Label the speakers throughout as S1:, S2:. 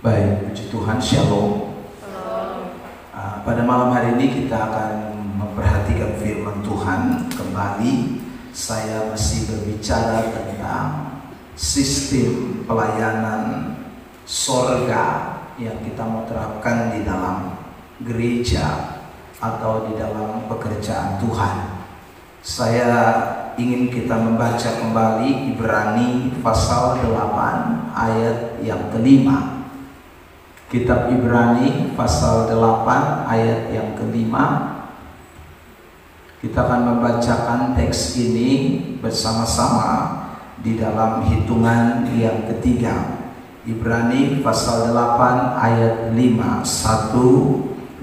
S1: Baik, puji Tuhan, Shalom. Pada malam hari ini kita akan memperhatikan firman Tuhan kembali. Saya masih berbicara tentang sistem pelayanan sorga yang kita mau terapkan di dalam gereja atau di dalam pekerjaan Tuhan. Saya ingin kita membaca kembali Ibrani pasal 8 ayat yang kelima. Kitab Ibrani pasal 8 ayat yang kelima. Kita akan membacakan teks ini bersama-sama di dalam hitungan yang ketiga. Ibrani pasal 8 ayat 5. 1,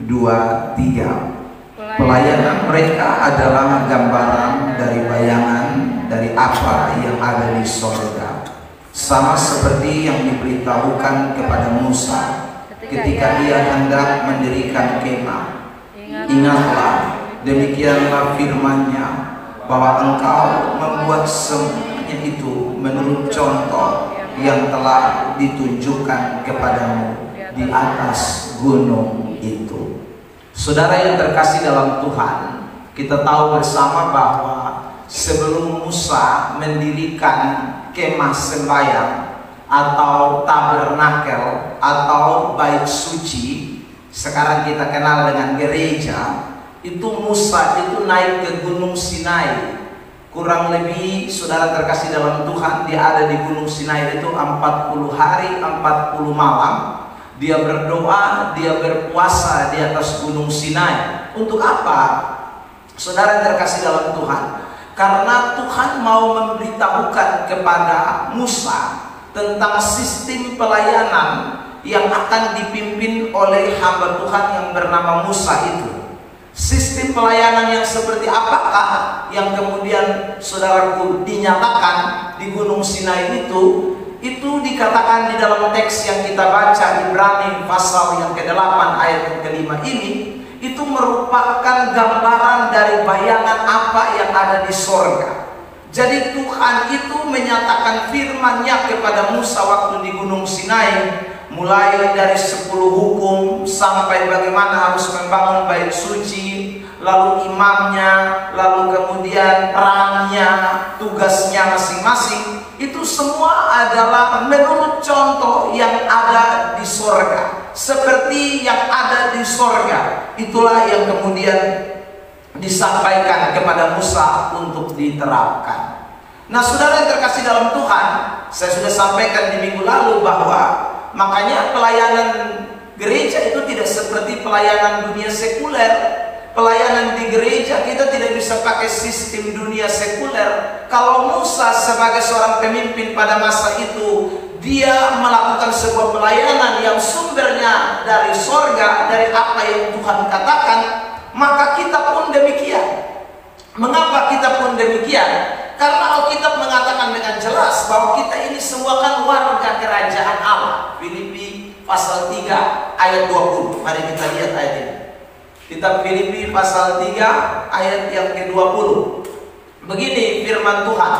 S1: 2, 3. Pelayanan mereka adalah gambaran dari bayangan dari apa yang ada di sorga, sama seperti yang diberitahukan kepada Musa ketika ia hendak mendirikan kemah. Ingatlah, demikianlah firman-Nya, bahwa engkau membuat semuanya itu menurut contoh yang telah ditunjukkan kepadamu di atas gunung itu. Saudara yang terkasih dalam Tuhan, kita tahu bersama bahwa sebelum Musa mendirikan kemah sembahyang atau tabernakel atau bait suci, sekarang kita kenal dengan gereja, itu Musa itu naik ke Gunung Sinai. Kurang lebih saudara terkasih dalam Tuhan, dia ada di Gunung Sinai itu 40 hari 40 malam. Dia berdoa, dia berpuasa di atas Gunung Sinai. Untuk apa? Saudara terkasih dalam Tuhan, karena Tuhan mau memberitahukan kepada Musa tentang sistem pelayanan yang akan dipimpin oleh hamba Tuhan yang bernama Musa itu. Sistem pelayanan yang seperti apakah yang kemudian saudaraku dinyatakan di Gunung Sinai itu dikatakan di dalam teks yang kita baca Ibrani pasal yang ke-8 ayat yang ke-5 ini, itu merupakan gambaran dari bayangan apa yang ada di sorga. Jadi Tuhan itu menyatakan firman-Nya kepada Musa waktu di Gunung Sinai, mulai dari 10 hukum sampai bagaimana harus membangun bait suci, lalu imamnya, lalu kemudian perannya, tugasnya masing-masing. Itu semua adalah menurut contoh yang ada di sorga, seperti yang ada di sorga. Itulah yang kemudian disampaikan kepada Musa untuk diterapkan. Nah, saudara yang terkasih dalam Tuhan, saya sudah sampaikan di minggu lalu bahwa makanya pelayanan gereja itu tidak seperti pelayanan dunia sekuler. Pelayanan di gereja kita tidak bisa pakai sistem dunia sekuler. Kalau Musa sebagai seorang pemimpin pada masa itu, dia melakukan sebuah pelayanan yang sumbernya dari sorga, dari apa yang Tuhan katakan, maka kita pun demikian. Mengapa kita pun demikian? Karena Alkitab mengatakan dengan jelas bahwa kita ini semua kan warga kerajaan Allah. Filipi pasal 3 ayat 20. Mari kita lihat ayat ini. Kitab Filipi pasal 3 ayat yang ke-20. Begini firman Tuhan.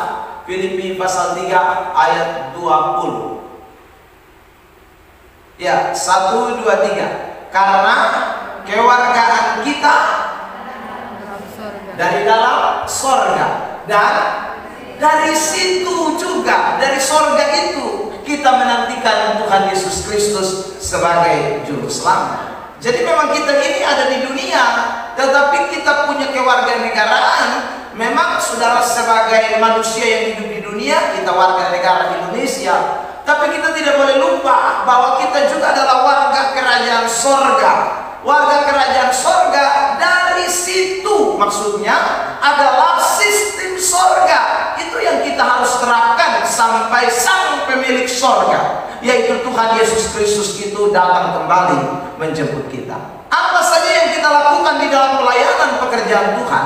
S1: Filipi pasal 3 ayat 20. Ya, 1, 2, 3. Karena kewargaan kita dari dalam sorga, dan dari situ juga, dari sorga itu kita menantikan Tuhan Yesus Kristus sebagai juru selamat. Jadi memang kita ini ada di dunia, tetapi kita punya kewarganegaraan. Memang saudara sebagai manusia yang hidup di dunia, kita warga negara Indonesia, tapi kita tidak boleh lupa bahwa kita juga adalah warga kerajaan sorga. Warga kerajaan sorga, dari situ maksudnya adalah sistem sorga. Itu yang kita harus terapkan sampai sang pemilik sorga, yaitu Tuhan Yesus Kristus itu datang kembali menjemput kita. Apa saja yang kita lakukan di dalam pelayanan pekerjaan Tuhan,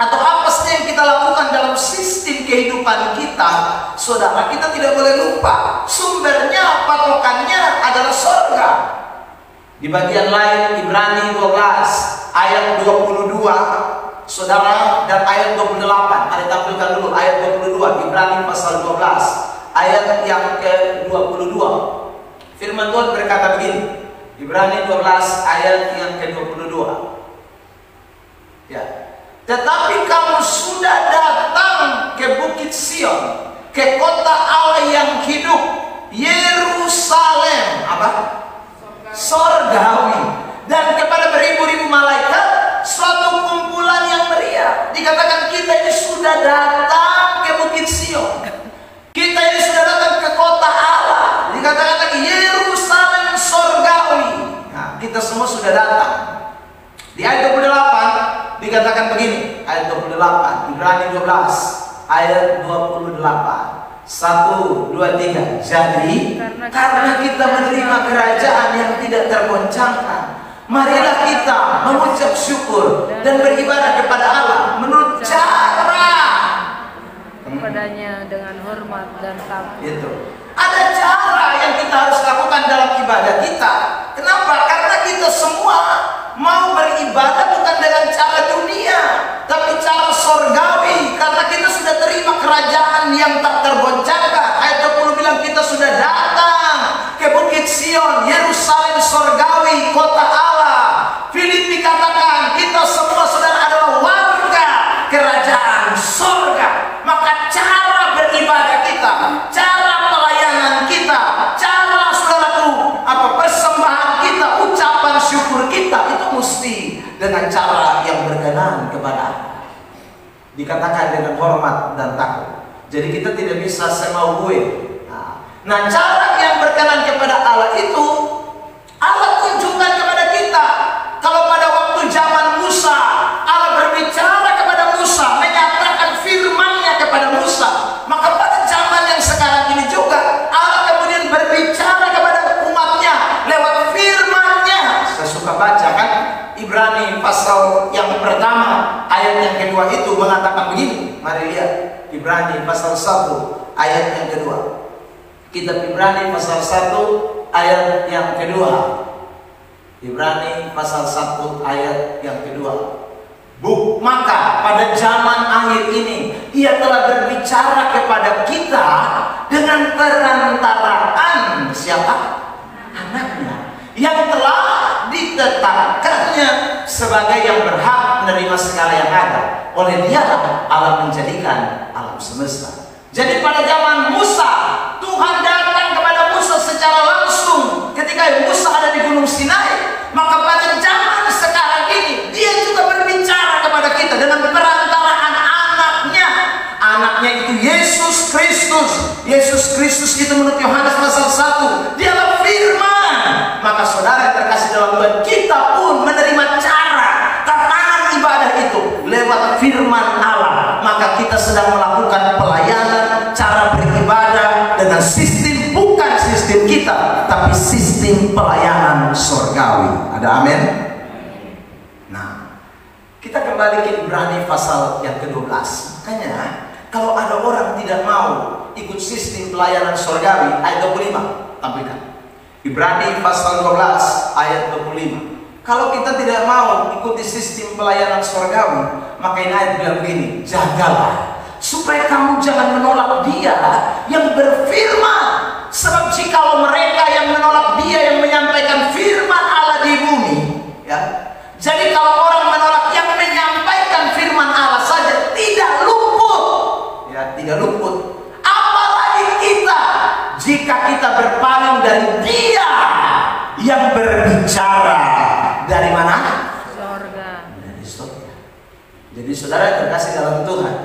S1: atau apa saja yang kita lakukan dalam sistem kehidupan kita, saudara, kita tidak boleh lupa sumbernya, patokannya adalah sorga. Di bagian lain Ibrani 12 ayat 22, saudara, dan ayat 28. Mari tampilkan dulu ayat 22, Ibrani pasal 12 ayat yang ke-22. Firman Tuhan berkata begini, Ibrani 12 ayat yang ke-22. Ya. Tetapi kamu sudah datang ke Bukit Sion, ke kota Allah yang hidup, Yerusalem, apa? Sorgawi, dan kepada beribu-ribu malaikat, suatu kumpulan yang meriah. Dikatakan kita ini sudah datang ke Bukit Sion, kita ini sudah datang ke kota Allah. Dikatakan lagi Yerusalem Sorgawi. Nah, kita semua sudah datang. Di ayat 28 dikatakan begini, ayat 28, Ibrani 12 ayat 28. 1, 2, 3. Jadi karena kita menerima kerajaan yang tidak tergoncangkan, marilah kita mengucap syukur dan beribadah kepada Allah menurut cara
S2: kepadanya dengan hormat dan takut.
S1: Itu. Ada cara yang kita harus lakukan dalam ibadah kita. Kenapa? Karena kita semua mau beribadah bukan dengan cara dunia, tapi cara sorgawi. Karena kita sudah terima kerajaan yang tak tergoncangkan. Ayat 20 bilang kita sudah datang ke Bukit Sion, Yerusalem Sorgawi, kota Allah. Filipi katakan kita semua saudara adalah warga kerajaan sorga. Maka cara beribadah kita, cara pelayanan kita, cara saudaraku, persembahan kita, ucapan syukur kita itu mesti dengan cara yang berkenan kepada Allah. Dikatakan dengan hormat dan takut. Jadi kita tidak bisa semau gue. Nah, cara yang berkenan kepada Allah itu Allah tunjukkan kepada kita. Kalau pada waktu zaman Musa, Allah berbicara kepada Musa, menyatakan firman-Nya kepada Musa, maka pada zaman yang sekarang ini juga Allah kemudian berbicara kepada umatnya lewat firman-Nya. Saya suka baca kan Ibrani pasal yang pertama ayat yang kedua itu mengatakan begini. Mari lihat Ibrani pasal 1 ayat yang kedua. Kitab Ibrani pasal 1 ayat yang kedua. Ibrani pasal 1 ayat yang kedua. Maka pada zaman akhir ini Ia telah berbicara kepada kita dengan perantaraan siapa? Anaknya, yang telah ditetapkannya sebagai yang berhak menerima segala yang ada. Oleh Dialah Allah menjadikan alam semesta. Jadi pada zaman Musa, Tuhan datang kepada Musa secara langsung ketika Musa ada di Gunung Sinai. Maka pada zaman sekarang ini Dia juga berbicara kepada kita dengan perantaraan anaknya. Anaknya itu Yesus Kristus. Yesus Kristus itu menurut Yohanes pasal 1 Dialah firman. Maka saudara yang terkasih dalam Tuhan, kita pun menerima cara tatanan ibadah itu lewat firman Allah. Maka kita sedang melakukan pelayanan, cara beribadah dengan sistem, bukan sistem kita, tapi sistem pelayanan surgawi. Ada amin? Nah, kita kembali ke Ibrani pasal yang ke-12. Makanya kalau ada orang tidak mau ikut sistem pelayanan surgawi, ayat 25 tampilkan. Ibrani pasal 12 ayat 25. Kalau kita tidak mau ikuti sistem pelayanan surgawi, maka ini ayat bilang begini, jagalah supaya kamu jangan menolak Dia yang berfirman. Sebab jikalau mereka yang menolak Dia yang menyampaikan firman Allah di bumi, ya. Jadi kalau orang menolak yang menyampaikan firman Allah saja tidak luput, ya, tidak luput. Apalagi kita jika kita berpaling dari Dia yang berbicara dari mana?
S2: Surga.
S1: Dari surga. Jadi saudara terkasih dalam Tuhan,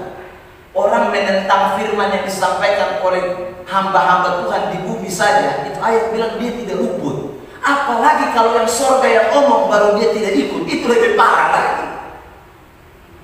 S1: orang menentang firman yang disampaikan oleh hamba-hamba Tuhan di bumi saja, itu ayat bilang dia tidak luput. Apalagi kalau yang surga yang omong baru dia tidak ikut, itu lebih parah lagi.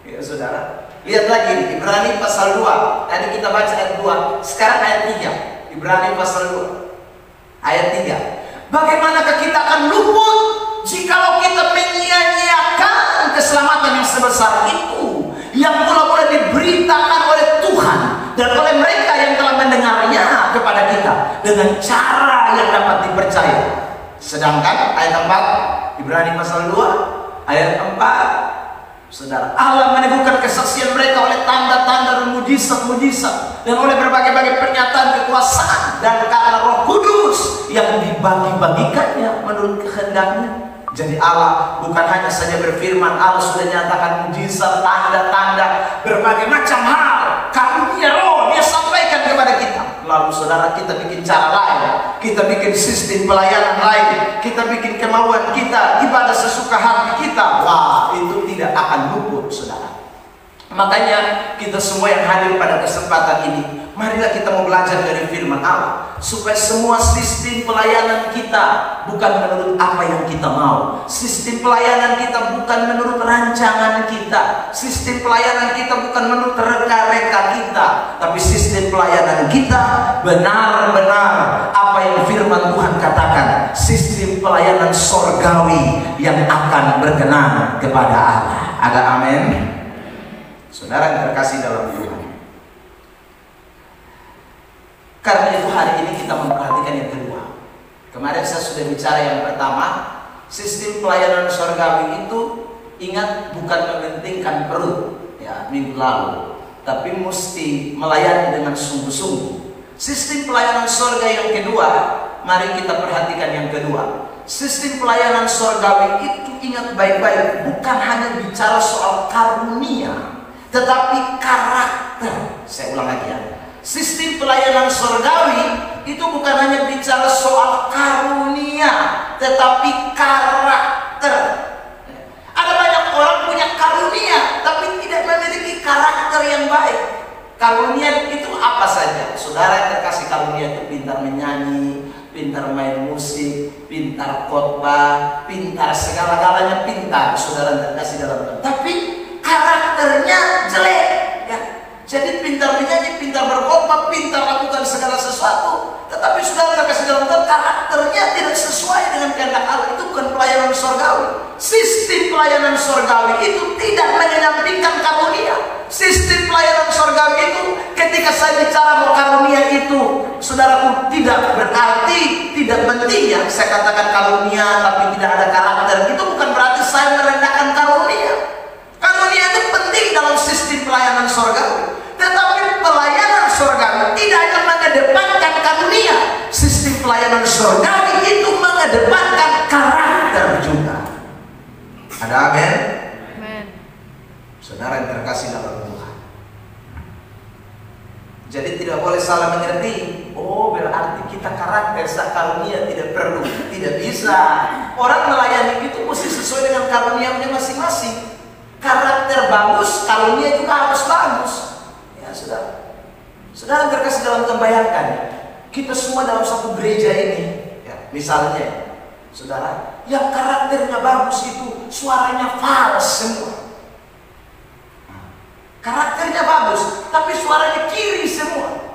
S1: Ya saudara, lihat lagi Ibrani pasal 2. Tadi kita baca ayat 2, sekarang ayat 3. Ibrani pasal 2 ayat 3. Bagaimanakah kita akan luput jikalau kita menyia-nyiakan keselamatan yang sebesar itu, yang mula-mula diberitakan oleh Tuhan dan oleh mereka yang telah mendengarnya kepada kita dengan cara yang dapat dipercaya. Sedangkan ayat 4 Ibrani pasal 2 ayat 4, saudara, Allah meneguhkan kesaksian mereka oleh tanda-tanda dan mujizat-mujizat dan oleh berbagai-bagai pernyataan kekuasaan, dan karena Roh Kudus yang dibagi-bagikannya menurut kehendaknya. Jadi Allah bukan hanya saja berfirman, Allah sudah nyatakan mujizat, tanda-tanda, berbagai macam hal, karunia roh Dia sampaikan kepada kita. Lalu saudara, kita bikin cara lain, kita bikin sistem pelayanan lain, kita bikin kemauan kita, ibadah sesuka hati kita. Wah, itu tidak akan luput, saudara. Makanya kita semua yang hadir pada kesempatan ini, marilah kita mau belajar dari firman Allah, supaya semua sistem pelayanan kita bukan menurut apa yang kita mau. Sistem pelayanan kita bukan menurut rancangan kita. Sistem pelayanan kita bukan menurut reka-reka kita. Tapi sistem pelayanan kita benar-benar apa yang firman Tuhan katakan. Sistem pelayanan sorgawi yang akan berkenan kepada Allah. Ada amin? Saudara yang terkasih dalam Tuhan, karena itu hari ini kita memperhatikan yang kedua. Kemarin saya sudah bicara yang pertama, sistem pelayanan surgawi itu ingat bukan mementingkan perut ya minggu lalu, tapi mesti melayani dengan sungguh-sungguh. Sistem pelayanan surga yang kedua, mari kita perhatikan yang kedua. Sistem pelayanan surgawi itu ingat baik-baik, bukan hanya bicara soal karunia, tetapi karakter. Saya ulang lagi ya. Sistem pelayanan surgawi itu bukan hanya bicara soal karunia, tetapi karakter. Ada banyak orang punya karunia, tapi tidak memiliki karakter yang baik. Karunia itu apa saja? Saudara yang terkasih, karunia itu pintar menyanyi, pintar main musik, pintar khotbah, pintar segala-galanya pintar. Saudara yang terkasih dalam Tuhan. Tapi karakternya jelek ya. Jadi pintar menyanyi, pintar berkhotbah, pintar lakukan segala sesuatu, tetapi saudara terkasih dalam Tuhan, karakternya tidak sesuai dengan kehendak Allah. Itu bukan pelayanan surgawi. Sistem pelayanan surgawi itu tidak menyampingkan karunia. Sistem pelayanan surgawi itu, ketika saya bicara bahwa karunia itu, saudaraku, tidak berarti tidak pentingnya. Saya katakan karunia tapi tidak ada karakter, itu bukan berarti saya merendahkan karunia. Karunia itu penting dalam sistem pelayanan surgawi, tetapi pelayanan surgawi tidak hanya mengedepankan karunia. Sistem pelayanan surgawi itu mengedepankan karakter juga. Ada amin?
S2: Amin.
S1: Saudara yang terkasih dalam Tuhan, jadi tidak boleh salah mengerti. Oh, berarti kita karakter karunia tidak perlu. Tidak bisa. Orang melayani itu mesti sesuai dengan karunianya masing-masing. Karakter bagus, karunia juga harus bagus. Ya, saudara terkasih dalam Tuhan, bayangkan kita semua dalam satu gereja ini ya, misalnya saudara, yang karakternya bagus itu suaranya fals semua. Karakternya bagus, tapi suaranya kiri semua.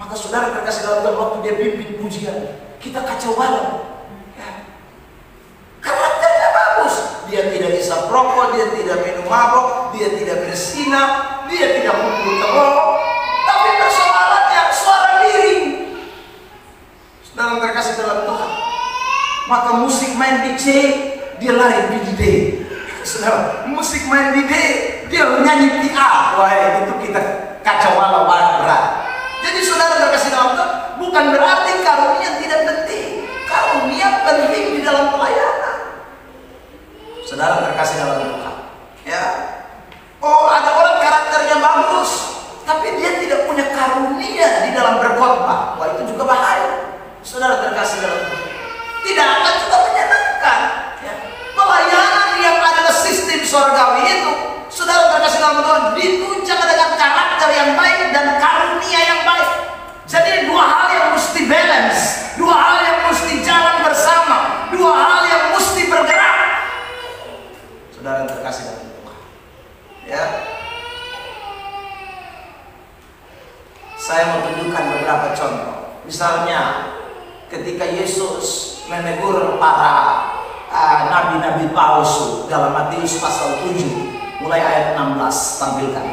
S1: Maka saudara terkasih dalam Tuhan, waktu dia pimpin pujian, kita kacau balau. Karakternya bagus, dia tidak isap rokok, dia tidak minum mabok, dia tidak berzina, dia tidak mukul tembok, tapi persoalannya suara miring. Saudara terkasih dalam Tuhan, maka musik main di C, dia lari di D. Saudara, musik main di D, dia nyanyi di A. Wah, itu kita kacau balau berat. Jadi saudara terkasih dalam Tuhan, bukan berarti karunia tidak penting. Karunia penting di dalam pelayanan. Saudara terkasih dalam Tuhan, ya. Oh, ada orang karakternya bagus, tapi dia tidak punya karunia di dalam berkhotbah. Wah, itu juga bahaya. Saudara terkasih dalam Tuhan, tidak akan juga menyenangkan. Ya. Pelayanan yang adalah sistem surgawi itu, saudara terkasih dalam Tuhan, ditunjang dengan karakter yang baik dan karunia yang baik. Jadi dua hal yang mesti balance, dua hal yang mesti jalan bersama, dua hal yang mesti bergerak. Saudara terkasih dalam Tuhan, ya. Saya mau tunjukkan beberapa contoh. Misalnya, ketika Yesus menegur para nabi-nabi palsu dalam Matius pasal 7, mulai ayat 16, tampilkan.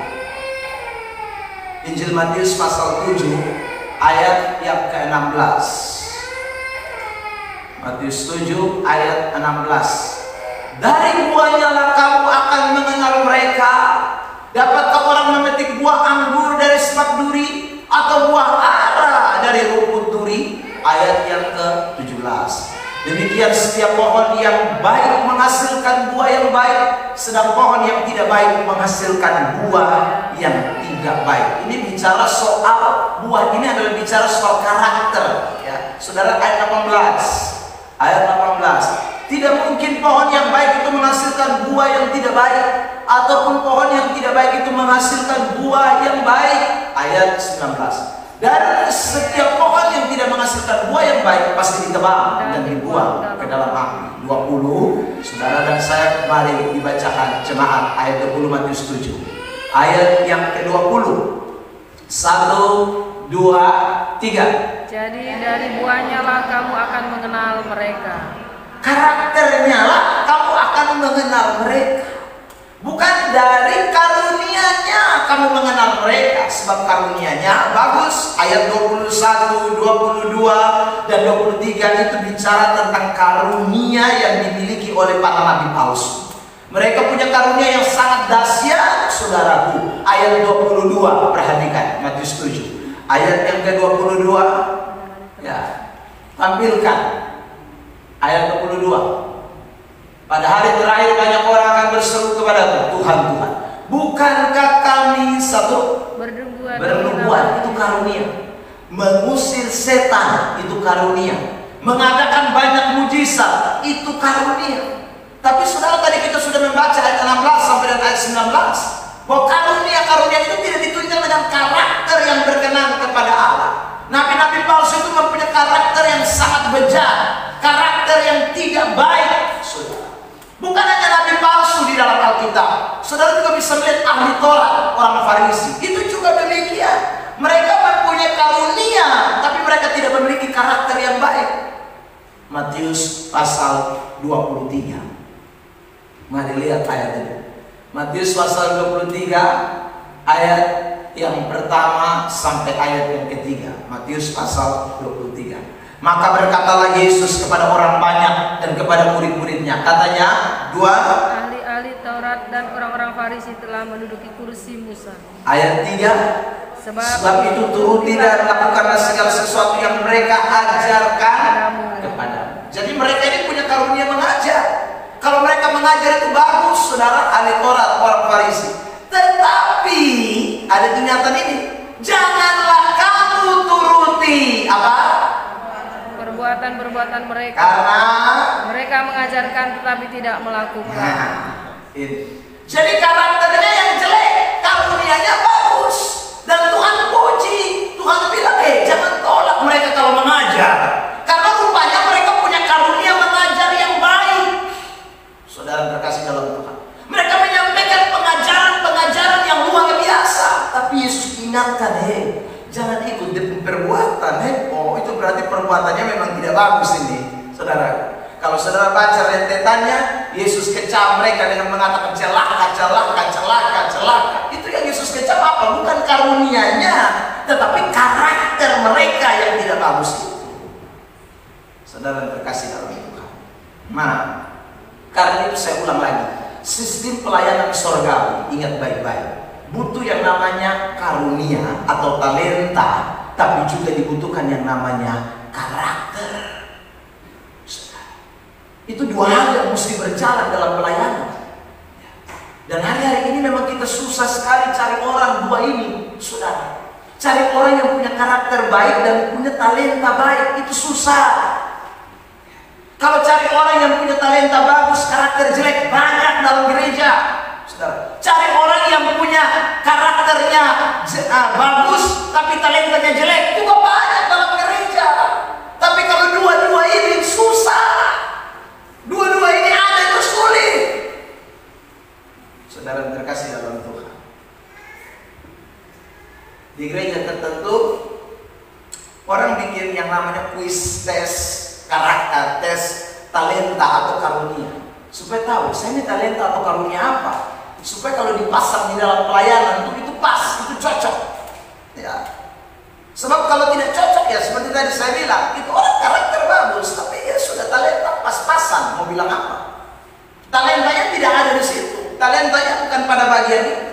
S1: Injil Matius pasal 7, ayat yang ke-16. Matius 7, ayat 16. Dari buahnya lah kamu akan mengenal mereka. Dapatkah orang memetik buah anggur dari semak duri, atau buah ara dari rumput duri? Ayat yang ke-17. Demikian setiap pohon yang baik menghasilkan buah yang baik, sedang pohon yang tidak baik menghasilkan buah yang tidak baik. Ini bicara soal buah, ini adalah bicara soal karakter. Ya, saudara, ayat 18. Ayat 18. Tidak mungkin pohon yang baik itu menghasilkan buah yang tidak baik, ataupun pohon yang tidak baik itu menghasilkan buah yang baik. Ayat 19. Dan setiap pohon yang tidak menghasilkan buah yang baik pasti ditebang dan dibuang ke dalam api. 20. Saudara dan saya, mari dibacakan jemaat ayat 20 Matius 7. Ayat yang ke-20. 1, 2, 3.
S2: Jadi dari buahnya lah kamu akan mengenal mereka.
S1: Karakternya lah kamu akan mengenal mereka. Bukan dari karunia-nya kamu mengenal mereka. Sebab karunia-nya bagus. Ayat 21, 22, dan 23 itu bicara tentang karunia yang dimiliki oleh para nabi palsu. Mereka punya karunia yang sangat dahsyat, saudaraku. Ayat 22, perhatikan Matius 7. Ayat yang ke-22, ya, tampilkan. Ayat 22. Pada hari terakhir banyak orang akan berseru kepadaku, Tuhan, Tuhan, bukankah kami bernubuat, itu karunia, mengusir setan, itu karunia, mengadakan banyak mujizat, itu karunia. Tapi saudara, tadi kita sudah membaca ayat 16 sampai dengan ayat 19 bahwa karunia itu tidak ditunjukkan dengan karakter yang berkenan kepada Allah. Nabi-nabi palsu itu mempunyai karakter yang sangat bejat, karakter yang tidak baik, saudara. Bukan hanya nabi palsu di dalam Alkitab, saudara juga bisa melihat ahli Taurat, orang Farisi, itu juga demikian. Mereka mempunyai karunia, tapi mereka tidak memiliki karakter yang baik. Matius pasal 23. Mari lihat ayat ini. Matius pasal 23 ayat yang pertama sampai ayat yang ketiga. Matius pasal 23. Maka berkatalah Yesus kepada orang banyak dan kepada murid-muridnya. Katanya, 2.
S2: Ahli-ahli Taurat dan orang-orang Farisi telah menduduki kursi Musa.
S1: Ayat 3. Sebab itu turuti dan lakukanlah segala sesuatu yang mereka ajarkan kepadamu. Jadi mereka ini punya karunia mengajar. Kalau mereka mengajar itu bagus, saudara, ahli Taurat, orang Farisi. Tetapi ada ingatan ini, janganlah kamu turuti apa?
S2: Perbuatan-perbuatan mereka.
S1: Karena
S2: mereka mengajarkan tetapi tidak melakukan.
S1: Nah, ini. Jadi karakternya yang jelek, karunianya bagus. Dan Tuhan puji. Tuhan bilang, jangan tolak mereka kalau mengajar. Karena rupanya mereka punya karunia mengajar yang baik. Saudara terkasih dalam Tuhan, mereka menyampaikan pengajaran-pengajaran yang luar biasa. Tapi Yesus ingatkan, jangan ikut perbuatan. Oh, itu berarti perbuatannya memang tidak bagus ini, saudara. Kalau saudara baca rentetannya, Yesus kecam mereka dengan mengatakan celaka, celaka, celaka, celaka. Itu yang Yesus kecam apa? Bukan karunianya, tetapi karakter mereka yang tidak bagus itu. Saudara terkasih dalam Tuhan. Nah, karena itu saya ulang lagi, sistem pelayanan surgawi, ingat baik-baik, butuh yang namanya karunia atau talenta, tapi juga dibutuhkan yang namanya karakter. Itu dua hal yang mesti berjalan dalam pelayanan. Dan hari-hari ini memang kita susah sekali cari orang dua ini, saudara. Cari orang yang punya karakter baik dan punya talenta baik, itu susah. Kalau cari orang yang punya talenta bagus, karakter jelek, banyak dalam gereja, saudara. Cari orang yang punya karakternya bagus, tapi talentanya jelek, juga banyak dalam gereja. Tapi kalau dua-dua ini susah. Dua-dua ini ada itu sulit. Saudara terkasih dalam Tuhan, di gereja tertentu orang bikin yang namanya kuis tes karakter, tes talenta atau karunia, supaya tahu saya ini talenta atau karunia apa, supaya kalau dipasang di dalam pelayanan itu pas, itu cocok. Ya. Sebab kalau tidak cocok, ya seperti tadi saya bilang, itu orang karakter bagus, tapi ya sudah talenta pas-pasan, mau bilang apa? Talentanya tidak ada di situ. Talentanya bukan pada bagian itu.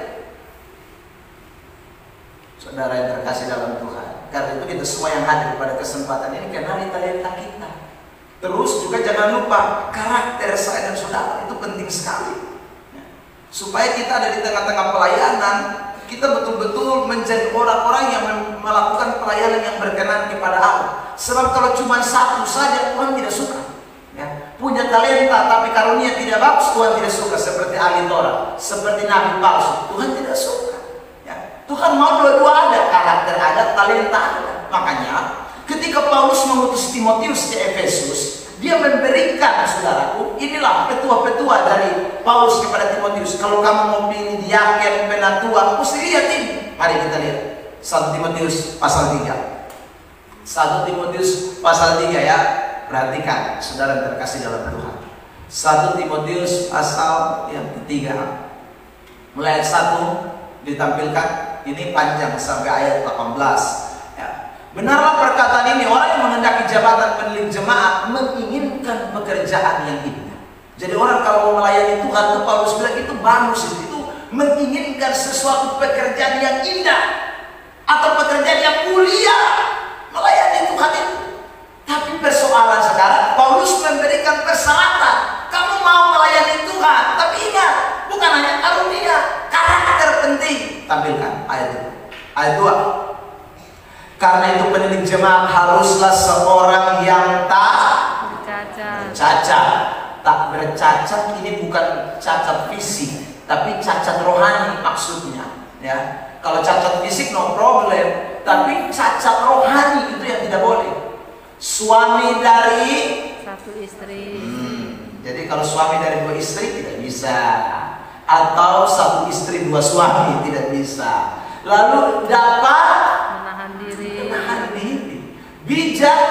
S1: Saudara yang terkasih dalam Tuhan, karena itu kita semua yang hadir pada kesempatan ini kenali talenta kita. Terus juga jangan lupa karakter saya dan saudara itu penting sekali. Supaya kita ada di tengah-tengah pelayanan, kita betul-betul menjadi orang-orang yang melakukan pelayanan yang berkenan kepada Allah. Sebab kalau cuma satu saja Tuhan tidak suka. Ya. Punya talenta tapi karunia tidak bagus, Tuhan tidak suka. Seperti ahli Torah, seperti nabi palsu, Tuhan tidak suka. Ya. Tuhan mau dua-dua ada, karakter ada, talenta ada. Makanya ketika Paulus mengutus Timotius ke Efesus, dia memberikan, saudaraku, inilah petua-petua dari Paulus kepada Timotius. Kalau kamu mau pilih diaken, penatua, mesti lihat ini. Mari kita lihat 1 Timotius pasal 3. 1 Timotius pasal 3 ya. Perhatikan, saudara terkasih dalam Tuhan. 1 Timotius pasal yang ketiga. Mulai ayat 1 ditampilkan. Ini panjang sampai ayat 18. Benarlah perkataan ini, orang yang menghendaki jabatan penilik jemaat menginginkan pekerjaan yang indah. Jadi orang kalau mau melayani Tuhan, itu Paulus bilang itu bagus, itu menginginkan sesuatu pekerjaan yang indah atau pekerjaan yang mulia, melayani Tuhan itu. Tapi persoalan sekarang, Paulus memberikan persyaratan. Kamu mau melayani Tuhan, tapi ingat, bukan hanya karunia, karakter penting. Tampilkan ayat 2. Ayat 2. Karena itu penilik jemaat haruslah seorang yang tak bercacat. Tak bercacat ini bukan cacat fisik, tapi cacat rohani maksudnya. Ya, kalau cacat fisik no problem, tapi cacat rohani itu yang tidak boleh. Suami dari
S2: satu istri.
S1: Jadi kalau suami dari 2 istri tidak bisa, atau 1 istri 2 suami tidak bisa. Lalu dapat menahan diri, bijak,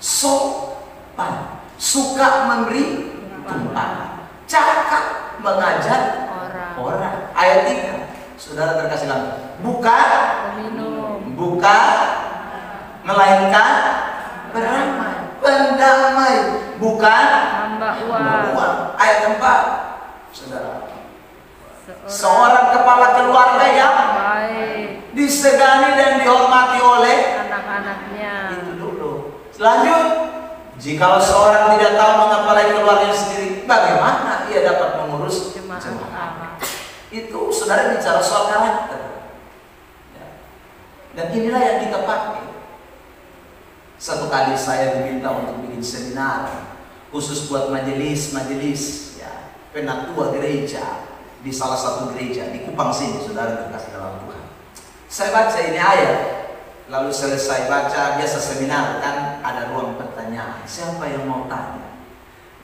S1: sopan, suka memberi tumpangan, cakap mengajar orang. Ayat 3, saudara terkasih dalam, bukan peminum, bukan melainkan beramai, pendamai, bukan hamba uang. Ayat 4, saudara, seorang kepala keluarga yang baik, disegani dan dihormati oleh anak-anaknya. Itu dulu. Lanjut, jikalau seorang tidak tahu mengepalai keluarga sendiri, bagaimana ia dapat mengurus jemaat? Itu saudara bicara soal karakter. Ya. Dan inilah yang kita pakai. Satu kali saya diminta untuk bikin seminar khusus buat majelis ya, penatua gereja di salah satu gereja di Kupang sini, saudara terkasih dalam Tuhan. Saya baca ini ayat, lalu selesai baca, biasa seminar kan ada ruang pertanyaan, siapa yang mau tanya?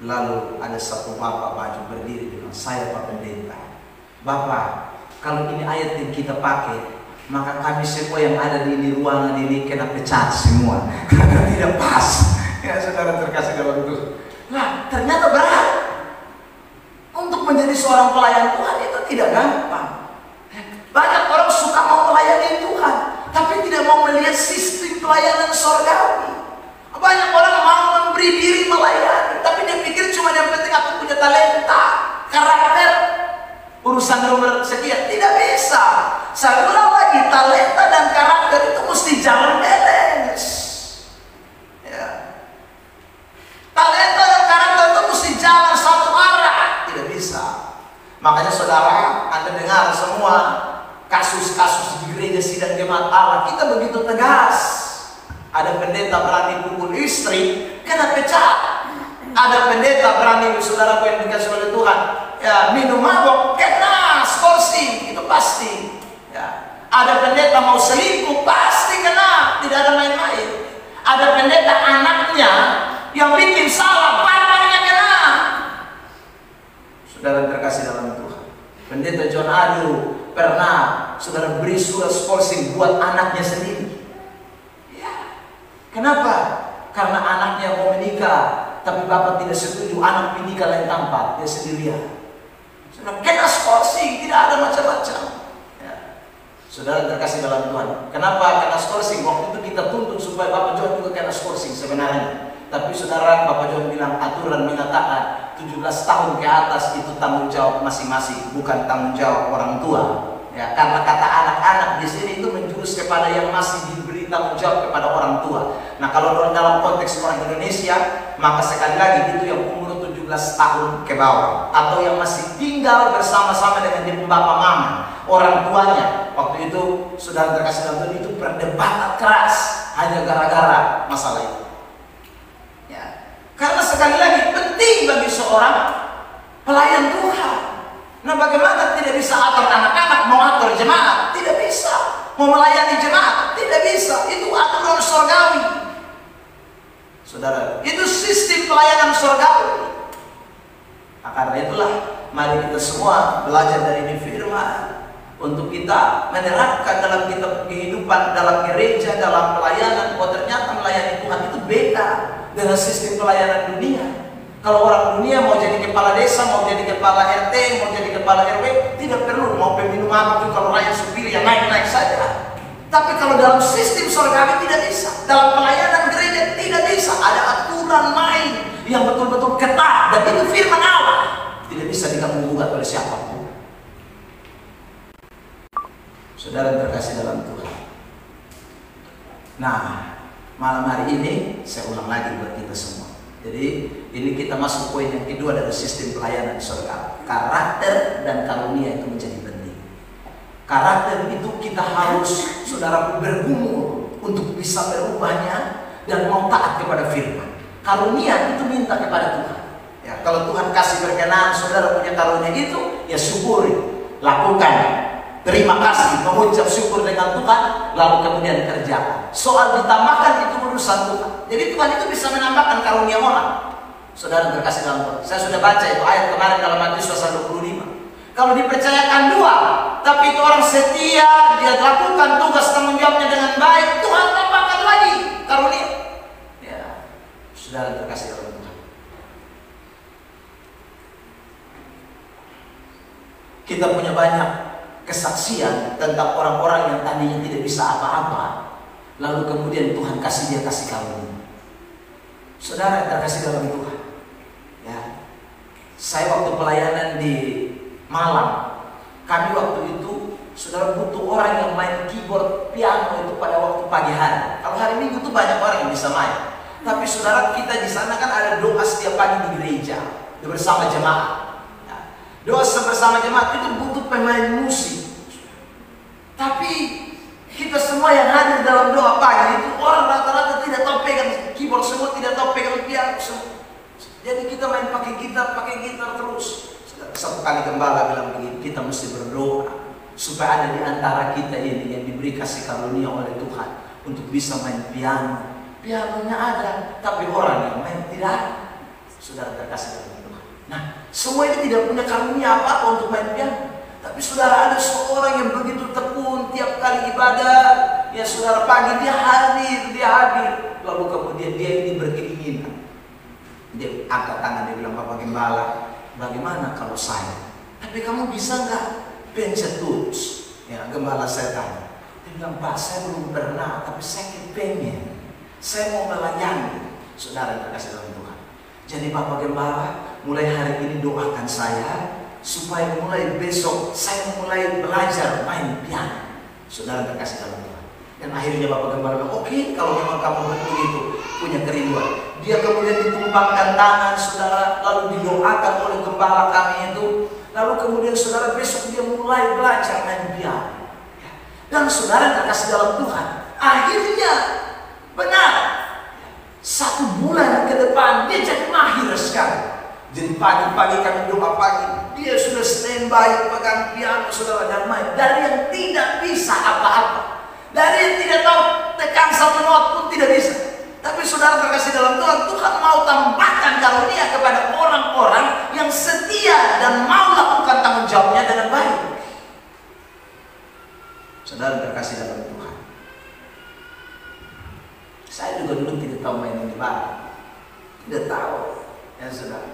S1: Lalu ada satu bapak baju berdiri bilang, saya Pak Pendeta. Bapak, kalau ini ayat yang kita pakai, maka kami semua yang ada di ini ruangan ini kena pecat semua karena tidak pas. Ya saudara terkasih dalam Tuhan. Nah ternyata berat. Untuk menjadi seorang pelayan Tuhan itu tidak gampang. Banyak orang suka mau melayani Tuhan, tapi tidak mau melihat sistem pelayanan surgawi. Banyak orang mau memberi diri melayani, tapi dia pikir cuma yang penting aku punya talenta, karakter, urusan nomor sekian. Tidak bisa. Saya ulang lagi, talenta dan karakter itu mesti jalan balance. Ya. Talenta dan karakter itu mesti jalan satu arah. Tidak bisa. Makanya saudara, Anda dengar semua kasus-kasus di gereja sidang jemaat Allah, kita begitu tegas. Ada pendeta berani pukul istri, kena pecat. Ada pendeta berani, saudara yang dikasih oleh Tuhan, ya minum mabok, kena skorsing, itu pasti. Ya. Ada pendeta mau selingkuh, pasti kena, tidak ada main-main. Ada pendeta anaknya yang bikin salah, bapaknya kena. Saudara terkasih dalam Tuhan, pendeta John Adu pernah saudara beri surat skorsing buat anaknya sendiri. Ya. Kenapa? Karena anaknya mau menikah, tapi bapak tidak setuju, anak menikah lain tempat, dia sendirian. Saudara kena skorsing, tidak ada macam-macam. Ya. Saudara terkasih dalam Tuhan, kenapa kena skorsing? Waktu itu kita tuntut supaya Bapak John juga kena skorsing sebenarnya. Tapi saudara, Bapak John bilang aturan mengatakan 17 tahun ke atas itu tanggung jawab masing-masing, bukan tanggung jawab orang tua. Ya, karena kata anak-anak di sini itu menjurus kepada yang masih diberi tanggung jawab kepada orang tua. Nah, kalau dalam konteks orang Indonesia, maka sekali lagi itu yang umur 17 tahun ke bawah, atau yang masih tinggal bersama-sama dengan ibu bapak mama, orang tuanya. Waktu itu saudara terkasih dalam Tuhan, itu perdebatan keras hanya gara-gara masalah itu. Ya. Karena sekali lagi penting bagi seorang pelayan Tuhan. Nah, bagaimana tidak bisa atur anak-anak, mau atur jemaat? Tidak bisa. Mau melayani jemaat? Tidak bisa. Itu aturan surgawi. Saudara, itu sistem pelayanan surgawi. Nah, karena itulah mari kita semua belajar dari ini firman untuk kita menerapkan dalam kita kehidupan, dalam gereja, dalam pelayanan. Oh, ternyata melayani Tuhan itu beda dengan sistem pelayanan dunia. Kalau orang dunia mau jadi kepala desa, mau jadi kepala RT, mau jadi kepala RW, tidak perlu. Mau peminum apa itu, kalau rakyat supir ya naik-naik saja. Tapi kalau dalam sistem surgawi tidak bisa. Dalam pelayanan gereja tidak bisa. Ada aturan main yang betul-betul ketat, dan itu firman Allah. Tidak bisa diganggu-gugat oleh siapapun. Saudara terkasih dalam Tuhan. Nah, malam hari ini saya ulang lagi buat kita semua. Jadi ini kita masuk poin yang kedua dari sistem pelayanan surga. Karakter dan karunia itu menjadi penting. Karakter itu kita harus, saudara, bergumul untuk bisa berubahnya dan mau taat kepada firman. Karunia itu minta kepada Tuhan. Ya, kalau Tuhan kasih berkenan, saudara punya karunia itu, ya syukuri, lakukan, terima kasih, mengucap syukur dengan Tuhan, lalu kemudian kerjakan. Soal ditambahkan itu urusan Tuhan. Jadi Tuhan itu bisa menambahkan karunia orang. Saudara terkasih dalam Tuhan, saya sudah baca itu ayat kemarin dalam Matius 25. Kalau dipercayakan 2, tapi itu orang setia, dia lakukan tugas tanggung jawabnya dengan baik, Tuhan tambahkan lagi karunia. Ya, saudara terkasih dalam Tuhan. Kita punya banyak kesaksian tentang orang-orang yang tadinya tidak bisa apa-apa, lalu kemudian Tuhan kasih karunia. Saudara yang terkasih dalam Tuhan, ya, saya waktu pelayanan di Malang, kami waktu itu, saudara, butuh orang yang main keyboard piano itu pada waktu pagi hari. Kalau hari Minggu itu banyak orang yang bisa main, tapi saudara, kita di sana kan ada doa setiap pagi di gereja bersama jemaat. Ya, doa bersama jemaat itu butuh pemain musik. Tapi kita semua yang hadir dalam doa pagi itu orang rata-rata tidak tahu pegang keyboard, semua tidak tahu pegang piano semua. Jadi kita main pakai gitar terus. Satu kali gembala bilang begini, kita mesti berdoa supaya ada di antara kita ini yang diberi kasih karunia oleh Tuhan untuk bisa main piano. Pianonya ada, tapi orang yang main tidak ada. Saudara terkasih dalam Tuhan. Nah, semua ini tidak punya karunia apa-apa untuk main piano. Tapi saudara, ada seorang yang begitu tekun tiap kali ibadah, ya saudara, pagi dia hadir, lalu kemudian dia ini berkeinginan. Dia angkat tangan, dia bilang, Bapak Gembala, bagaimana kalau saya? Tapi kamu bisa nggak pencet touch? Ya, gembala saya tanya. Dia bilang, Pak, saya belum pernah, tapi saya pengen. Saya mau melayani. Saudara yang terkasih dalam Tuhan. Jadi Bapak Gembala, mulai hari ini doakan saya supaya mulai besok saya mulai belajar main piano. Saudara terkasih dalam Tuhan. Dan akhirnya Bapak Gembala bilang, oke, kalau memang kamu begitu punya kerinduan. Dia kemudian ditumpangkan tangan, saudara, lalu didoakan oleh gembala kami itu. Lalu kemudian saudara, besok dia mulai belajar main piano. Dan saudara terkasih dalam Tuhan, akhirnya benar, 1 bulan ke depan dia jadi mahir sekali. Jadi pagi-pagi kami doa pagi, dia sudah standby pegang piano, saudara, dan main. Dari yang tidak bisa apa-apa, dari yang tidak tahu tekan 1 not pun tidak bisa. Tapi saudara terkasih dalam Tuhan, Tuhan mau tambahkan karunia kepada orang-orang yang setia dan mau lakukan tanggung jawabnya dengan baik. Saudara terkasih dalam Tuhan, saya juga dulu tidak tahu main gitar, tidak tahu, ya saudara.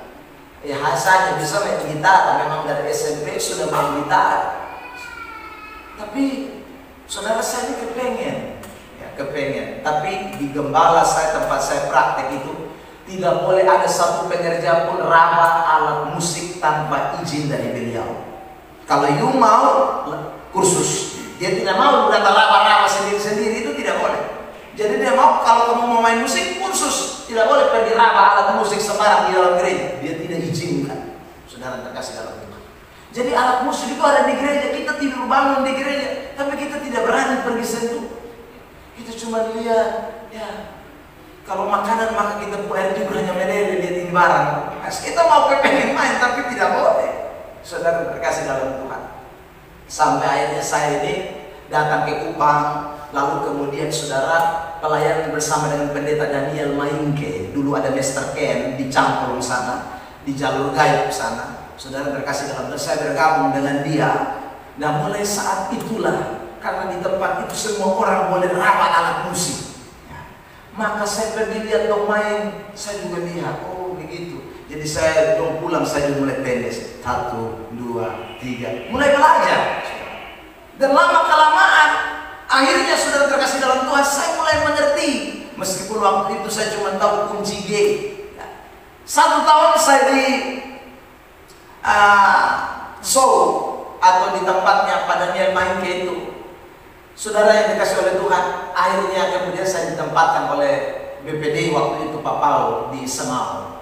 S1: Ya hanya bisa main gitar, memang dari SMP sudah main gitar. Tapi saudara, saya ini kepengen. Tapi di gembala saya, tempat saya praktek itu, tidak boleh ada satu pengerja pun raba alat musik tanpa izin dari beliau. Kalau you mau kursus, dia tidak mau datang raba-raba sendiri-sendiri, itu tidak boleh. tidak boleh pergi raba alat musik sembarang di dalam gereja. Dia tidak izinkan. Saudara terkasih dalam Tuhan. Jadi alat musik itu ada di gereja. Kita tidur bangun di gereja, tapi kita tidak berani pergi sentuh. Kita cuma lihat, ya. Kalau makanan maka kita air tidur hanya meleleh lihat ini barang. Kita mau pengen main tapi tidak boleh. Saudara terkasih dalam Tuhan. Sampai akhirnya saya ini datang ke Kupang, lalu kemudian saudara pelayanan bersama dengan pendeta Daniel Maingke. Dulu ada Mr. Ken di Cangkulung sana, di jalur gaib sana. Saudara terkasih dalam Tuhan, saya bergabung dengan dia. Nah mulai saat itulah, karena di tempat itu semua orang boleh rawat alat musik. Maka saya pergi lihat dong main, saya juga lihat, oh begitu. Jadi saya dong pulang, saya mulai pendes. 1, 2, 3, mulai belajar. Dan lama kelamaan, akhirnya saudara terkasih dalam Tuhan, saya mulai mengerti. Meskipun waktu itu saya cuma tahu kunci G. 1 tahun saya di Seoul atau di tempatnya pada Daniel Maingke itu. Saudara yang dikasih oleh Tuhan, akhirnya kemudian saya ditempatkan oleh BPD waktu itu Pak Paul di Semau.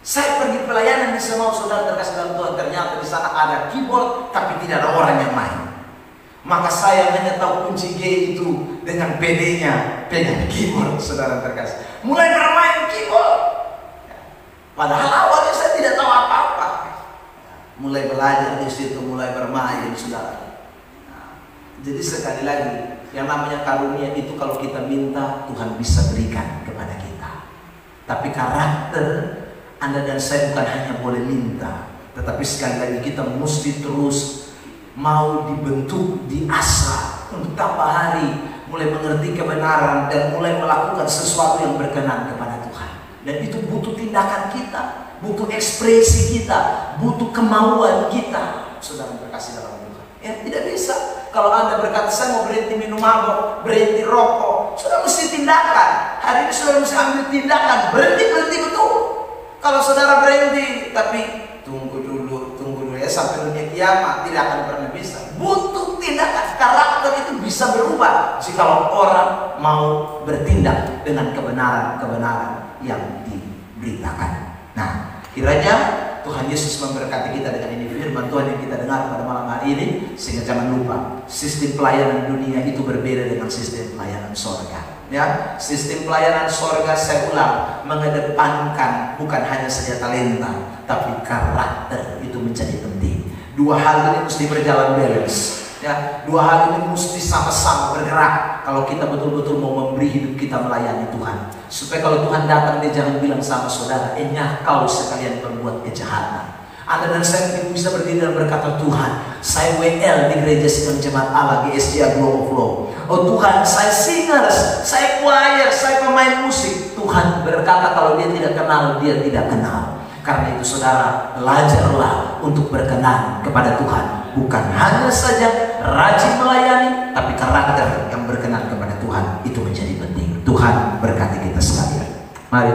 S1: Saya pergi pelayanan di Semau, saudara terkasih dalam Tuhan, ternyata di sana ada keyboard tapi tidak ada orang yang main. Maka saya hanya tahu kunci G itu dengan PD-nya pegang keyboard, saudara terkasih. Mulai bermain keyboard. Padahal awalnya saya tidak tahu apa-apa. Mulai belajar di situ, mulai bermain, saudara. Jadi sekali lagi, yang namanya karunia itu kalau kita minta, Tuhan bisa berikan kepada kita. Tapi karakter Anda dan saya bukan hanya boleh minta, tetapi sekali lagi kita mesti terus mau dibentuk, diasah untuk tambah hari, mulai mengerti kebenaran dan mulai melakukan sesuatu yang berkenan kepada Tuhan. Dan itu butuh tindakan kita, butuh ekspresi kita, butuh kemauan kita. Saudara terkasih dalam Tuhan, ya tidak bisa. Kalau Anda berkata, saya mau berhenti minum mabuk, berhenti rokok, sudah mesti tindakan. Hari ini sudah mesti ambil tindakan, berhenti betul. Kalau saudara berhenti, tapi tunggu dulu ya sampai dunia kiamat, tidak akan pernah bisa. Butuh tindakan. Karakter itu bisa berubah jika orang mau bertindak dengan kebenaran yang diberitakan. Nah, kiranya Tuhan Yesus memberkati kita dengan ini firman Tuhan yang kita dengar pada malam hari ini. Sehingga jangan lupa, sistem pelayanan dunia itu berbeda dengan sistem pelayanan sorga. Ya, sistem pelayanan sorga, saya ulang, mengedepankan bukan hanya saja talenta, tapi karakter itu menjadi penting. Dua hal ini mesti berjalan balance. Ya, dua hal ini mesti sama-sama bergerak kalau kita betul-betul mau memberi hidup kita melayani Tuhan. Supaya kalau Tuhan datang, dia jangan bilang sama saudara, enyah kau sekalian berbuat kejahatan. Anda dan saya bisa berdiri dan berkata, Tuhan, saya WL di Gereja Sidang Jemaat Allah GSJ Global Flow. Oh Tuhan, saya singers, saya choir, saya pemain musik. Tuhan berkata kalau dia tidak kenal, dia tidak kenal. Karena itu saudara, belajarlah untuk berkenan kepada Tuhan. Bukan hanya saja rajin melayani, tapi karakter yang berkenan kepada Tuhan itu menjadi penting. Tuhan berkati kita sekalian. Mari